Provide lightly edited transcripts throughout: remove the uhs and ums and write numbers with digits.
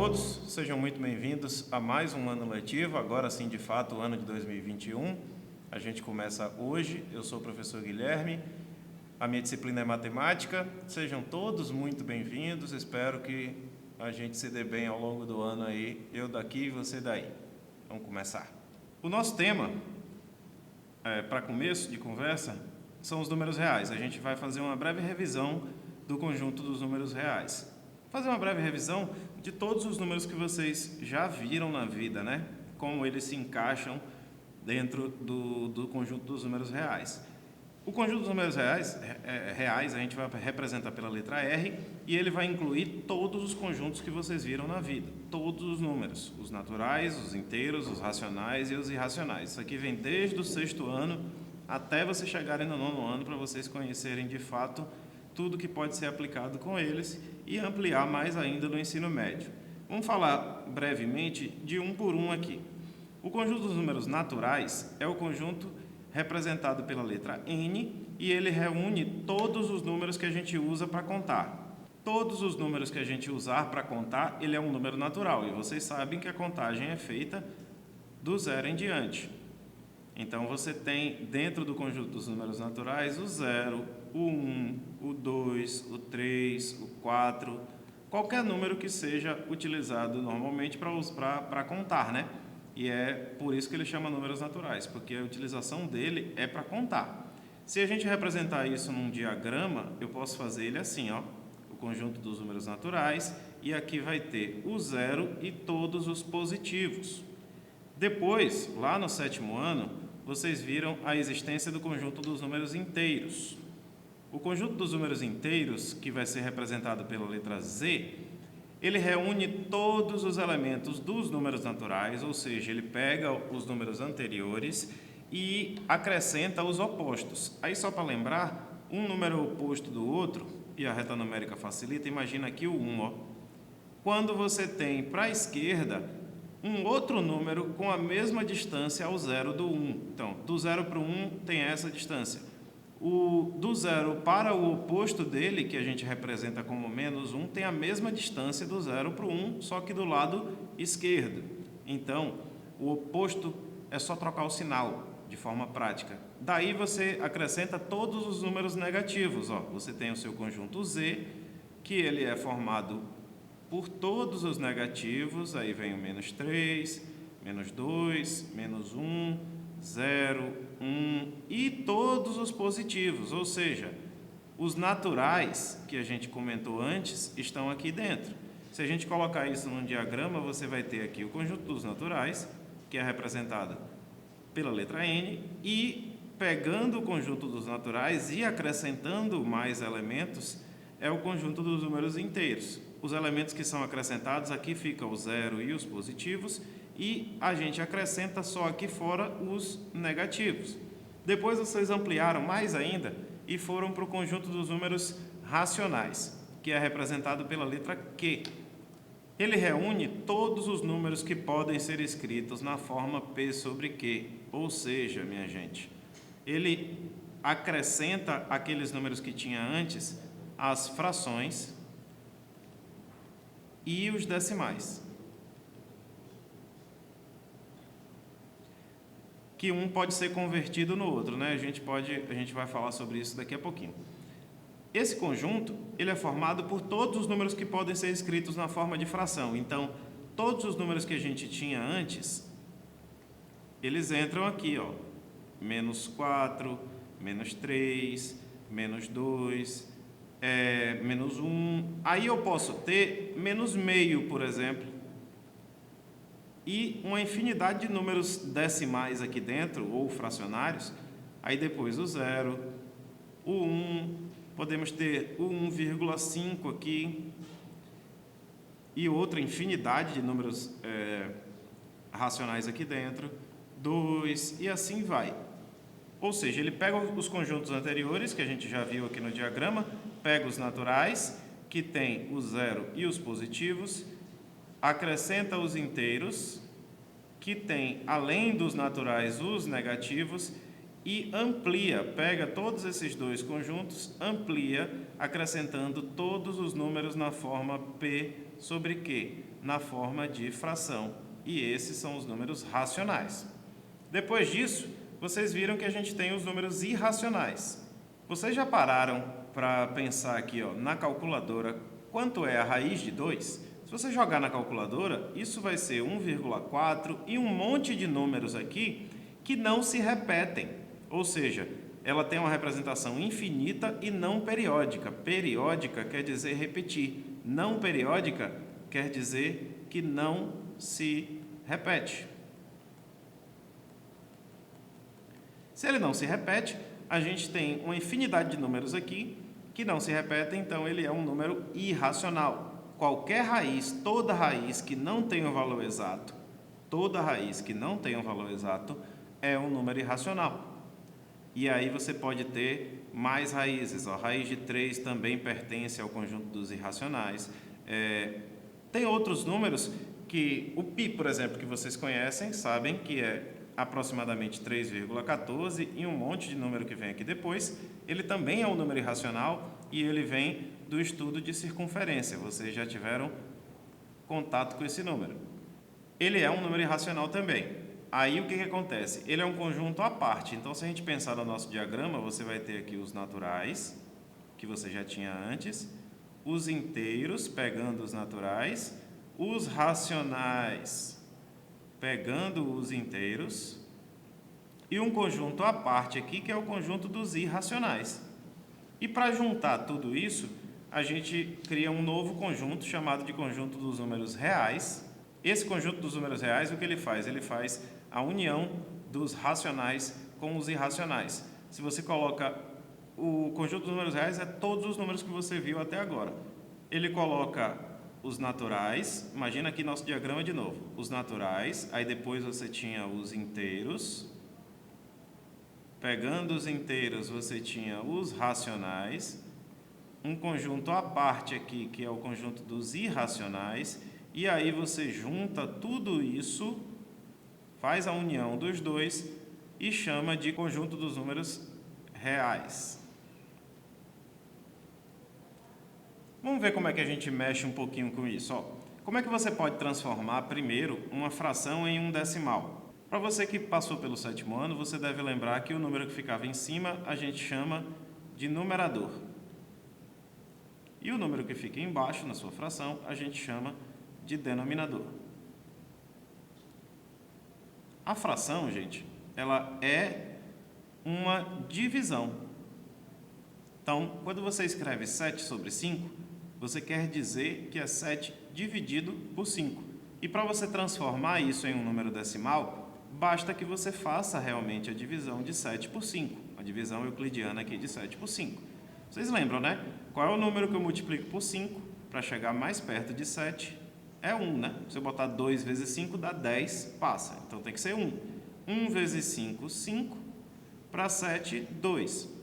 todos, sejam muito bem-vindos a mais um ano letivo, agora sim, de fato, o ano de 2021. A gente começa hoje, eu sou o professor Guilherme, a minha disciplina é matemática. Sejam todos muito bem-vindos, espero que a gente se dê bem ao longo do ano aí, eu daqui e você daí. Vamos começar. O nosso tema, para começo de conversa, são os números reais. A gente vai fazer uma breve revisão do conjunto dos números reais. Fazer uma breve revisão de todos os números que vocês já viram na vida, né? Como eles se encaixam dentro do conjunto dos números reais. O conjunto dos números reais a gente vai representar pela letra R e ele vai incluir todos os conjuntos que vocês viram na vida. Todos os números, os naturais, os inteiros, os racionais e os irracionais. Isso aqui vem desde o 6º ano até vocês chegarem no 9º ano para vocês conhecerem de fato tudo que pode ser aplicado com eles e ampliar mais ainda no ensino médio. Vamos falar brevemente de um por um aqui. O conjunto dos números naturais é o conjunto representado pela letra N e ele reúne todos os números que a gente usa para contar. Todos os números que a gente usar para contar, ele é um número natural e vocês sabem que a contagem é feita do 0 em diante. Então, você tem dentro do conjunto dos números naturais o 0, o 1, o 2, o 3, o 4, qualquer número que seja utilizado normalmente para contar, né? E é por isso que ele chama números naturais, porque a utilização dele é para contar. Se a gente representar isso num diagrama, eu posso fazer ele assim, ó, o conjunto dos números naturais, e aqui vai ter o 0 e todos os positivos. Depois, lá no 7º ano, vocês viram a existência do conjunto dos números inteiros. O conjunto dos números inteiros, que vai ser representado pela letra Z, ele reúne todos os elementos dos números naturais, ou seja, ele pega os números anteriores e acrescenta os opostos. Aí, só para lembrar, um número oposto do outro, e a reta numérica facilita, imagina aqui o 1, ó. Quando você tem para a esquerda um outro número com a mesma distância ao 0 do 1. Então, do 0 para o 1 tem essa distância. Do 0 para o oposto dele, que a gente representa como menos 1, tem a mesma distância do 0 para o 1, só que do lado esquerdo. Então, o oposto é só trocar o sinal de forma prática. Daí você acrescenta todos os números negativos. Ó. Você tem o seu conjunto Z, que ele é formado por todos os negativos, aí vem o menos 3, menos 2, menos 1, 0, 1 e todos os positivos, ou seja, os naturais que a gente comentou antes estão aqui dentro. Se a gente colocar isso num diagrama, você vai ter aqui o conjunto dos naturais, que é representado pela letra N, e pegando o conjunto dos naturais e acrescentando mais elementos, é o conjunto dos números inteiros. Os elementos que são acrescentados, aqui ficam o 0 e os positivos, e a gente acrescenta só aqui fora os negativos. Depois vocês ampliaram mais ainda e foram para o conjunto dos números racionais, que é representado pela letra Q. Ele reúne todos os números que podem ser escritos na forma P sobre Q, ou seja, minha gente, ele acrescenta aqueles números que tinha antes, as frações e os decimais, que um pode ser convertido no outro, né? A gente vai falar sobre isso daqui a pouquinho. Esse conjunto, ele é formado por todos os números que podem ser escritos na forma de fração. Então, todos os números que a gente tinha antes, eles entram aqui, ó. Menos 4, menos 3, menos 2, menos 1. Aí eu posso ter menos meio, por exemplo, e uma infinidade de números decimais aqui dentro, ou fracionários. Aí depois o 0, o 1, podemos ter o 1,5 aqui, e outra infinidade de números racionais aqui dentro, 2, e assim vai. Ou seja, ele pega os conjuntos anteriores, que a gente já viu aqui no diagrama, pega os naturais, que tem o 0 e os positivos, acrescenta os inteiros, que tem, além dos naturais, os negativos, e amplia, pega todos esses dois conjuntos, amplia, acrescentando todos os números na forma P sobre Q. na forma de fração. E esses são os números racionais. Depois disso, vocês viram que a gente tem os números irracionais. Vocês já pararam para pensar aqui, na calculadora, quanto é a raiz de 2? Se você jogar na calculadora, isso vai ser 1,4 e um monte de números aqui que não se repetem. Ou seja, ela tem uma representação infinita e não periódica. Periódica quer dizer repetir. Não periódica quer dizer que não se repete. Se ele não se repete, a gente tem uma infinidade de números aqui que não se repetem, então ele é um número irracional. Qualquer raiz, toda raiz que não tem um valor exato, toda raiz que não tem um valor exato é um número irracional. E aí você pode ter mais raízes. A raiz de 3 também pertence ao conjunto dos irracionais. Tem outros números que, o π, por exemplo, que vocês conhecem, sabem que é aproximadamente 3,14 e um monte de número que vem aqui depois. Ele também é um número irracional e ele vem do estudo de circunferência. Vocês já tiveram contato com esse número. Ele é um número irracional também. Aí o que acontece? Ele é um conjunto à parte. Então, se a gente pensar no nosso diagrama, você vai ter aqui os naturais, que você já tinha antes, os inteiros, pegando os naturais, os racionais, pegando os inteiros, e um conjunto à parte aqui, que é o conjunto dos irracionais. E para juntar tudo isso, a gente cria um novo conjunto chamado de conjunto dos números reais. Esse conjunto dos números reais, o que ele faz? Ele faz a união dos racionais com os irracionais. Se você coloca o conjunto dos números reais, é todos os números que você viu até agora. Ele coloca os naturais, imagina aqui nosso diagrama de novo, os naturais, aí depois você tinha os inteiros, pegando os inteiros você tinha os racionais, um conjunto à parte aqui que é o conjunto dos irracionais, e aí você junta tudo isso, faz a união dos dois e chama de conjunto dos números reais. Vamos ver como é que a gente mexe um pouquinho com isso. Como é que você pode transformar primeiro uma fração em um decimal? Para você que passou pelo 7º ano, você deve lembrar que o número que ficava em cima a gente chama de numerador. E o número que fica embaixo na sua fração a gente chama de denominador. A fração, gente, ela é uma divisão. Então, quando você escreve 7 sobre 5, você quer dizer que é 7 dividido por 5. E para você transformar isso em um número decimal, basta que você faça realmente a divisão de 7 por 5. A divisão euclidiana aqui de 7 por 5. Vocês lembram, né? Qual é o número que eu multiplico por 5 para chegar mais perto de 7? É 1, né? Se eu botar 2 vezes 5 dá 10, passa. Então tem que ser 1. 1 vezes 5, 5. Para 7, 2.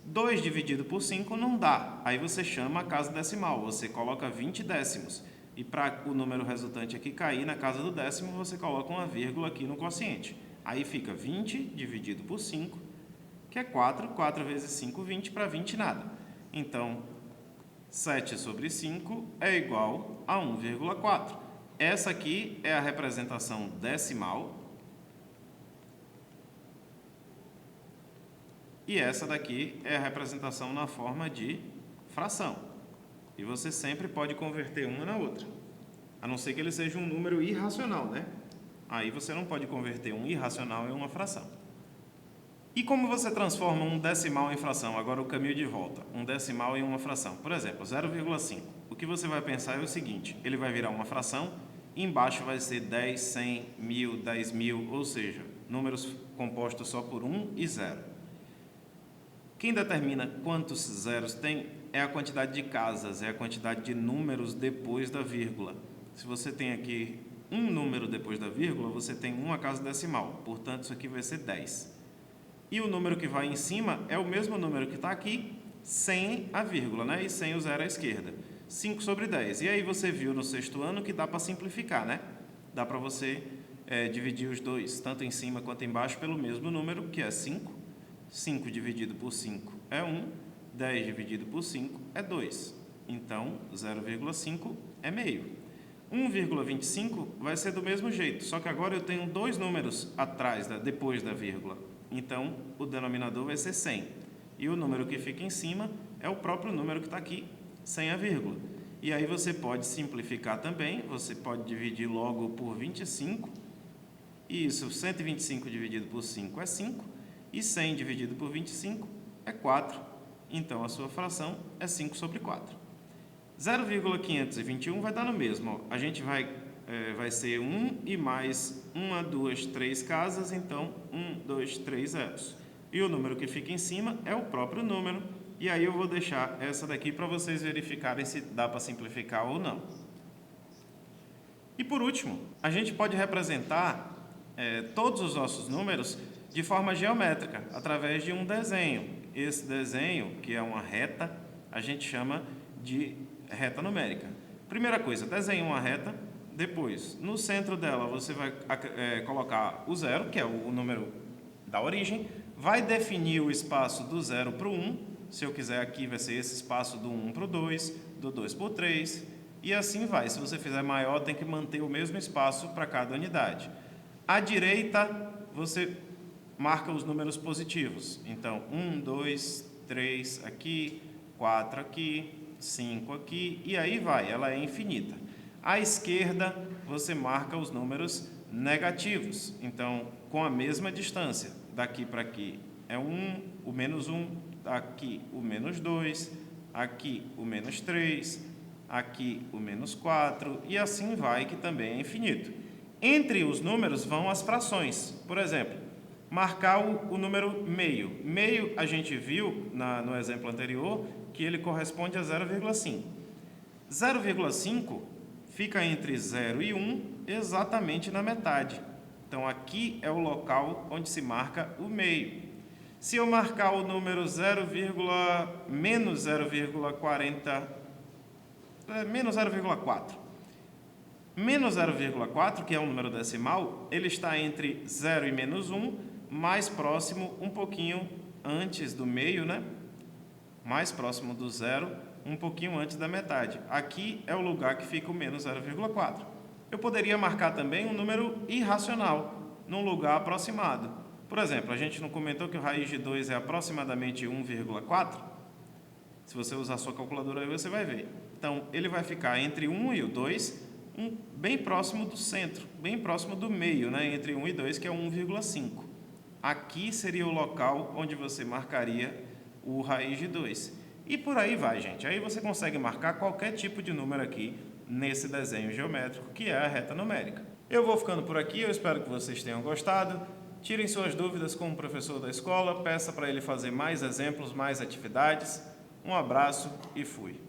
2 dividido por 5 não dá. Aí você chama a casa decimal. Você coloca 20 décimos. E para o número resultante aqui cair na casa do décimo, você coloca uma vírgula aqui no quociente. Aí fica 20 dividido por 5, que é 4. 4 vezes 5, 20. Para 20, nada. Então, 7 sobre 5 é igual a 1,4. Essa aqui é a representação decimal. E essa daqui é a representação na forma de fração. E você sempre pode converter uma na outra. A não ser que ele seja um número irracional, né? Aí você não pode converter um irracional em uma fração. E como você transforma um decimal em fração? Agora o caminho de volta. Um decimal em uma fração. Por exemplo, 0,5. O que você vai pensar é o seguinte. Ele vai virar uma fração. Embaixo vai ser 10, 100, 1000, 10.000. Ou seja, números compostos só por 1 e 0. Quem determina quantos zeros tem é a quantidade de casas, é a quantidade de números depois da vírgula. Se você tem aqui um número depois da vírgula, você tem uma casa decimal. Portanto, isso aqui vai ser 10. E o número que vai em cima é o mesmo número que está aqui, sem a vírgula, né? E sem o zero à esquerda. 5 sobre 10. E aí você viu no 6º ano que dá para simplificar, né? Dá para você dividir os dois, tanto em cima quanto embaixo, pelo mesmo número, que é 5. 5 dividido por 5 é 1. 10 dividido por 5 é 2. Então, 0,5 é meio. 1,25 vai ser do mesmo jeito, só que agora eu tenho dois números atrás, depois da vírgula. Então, o denominador vai ser 100. E o número que fica em cima é o próprio número que está aqui, sem a vírgula. E aí você pode simplificar também, você pode dividir logo por 25. E isso, 125 dividido por 5 é 5. E 100 dividido por 25 é 4. Então, a sua fração é 5 sobre 4. 0,521 vai dar no mesmo. Ó. A gente vai ser 1 e mais 1, 2, 3 casas, então 1, 2, 3 zeros. E o número que fica em cima é o próprio número. E aí eu vou deixar essa daqui para vocês verificarem se dá para simplificar ou não. E por último, a gente pode representar todos os nossos números de forma geométrica, através de um desenho. Esse desenho, que é uma reta, a gente chama de reta numérica. Primeira coisa, desenhe uma reta, depois, no centro dela, você vai colocar o zero, que é o número da origem, vai definir o espaço do 0 para o 1, se eu quiser aqui vai ser esse espaço do 1 para o 2, do 2 para o 3, e assim vai. Se você fizer maior, tem que manter o mesmo espaço para cada unidade. À direita, você marca os números positivos. Então, 1, 2, 3 aqui, 4 aqui, 5 aqui, e aí vai, ela é infinita. À esquerda, você marca os números negativos. Então, com a mesma distância, daqui para aqui é 1, o menos 1, aqui o menos 2, aqui o menos 3, aqui o menos 4, e assim vai, que também é infinito. Entre os números vão as frações. Por exemplo, marcar o número meio. Meio, a gente viu no exemplo anterior, que ele corresponde a 0,5. 0,5 fica entre 0 e 1, exatamente na metade. Então, aqui é o local onde se marca o meio. Se eu marcar o número menos 0,40, menos 0,4. Menos 0,4, que é um número decimal, ele está entre 0 e menos 1, mais próximo, um pouquinho antes do meio, né? Mais próximo do zero, um pouquinho antes da metade. Aqui é o lugar que fica o menos 0,4. Eu poderia marcar também um número irracional, num lugar aproximado. Por exemplo, a gente não comentou que o raiz de 2 é aproximadamente 1,4? Se você usar a sua calculadora aí, você vai ver. Então, ele vai ficar entre 1 e o 2, bem próximo do centro, bem próximo do meio, né? Entre 1 e 2, que é 1,5. Aqui seria o local onde você marcaria o raiz de 2. E por aí vai, gente. Aí você consegue marcar qualquer tipo de número aqui nesse desenho geométrico, que é a reta numérica. Eu vou ficando por aqui, eu espero que vocês tenham gostado. Tirem suas dúvidas com o professor da escola, peça para ele fazer mais exemplos, mais atividades. Um abraço e fui!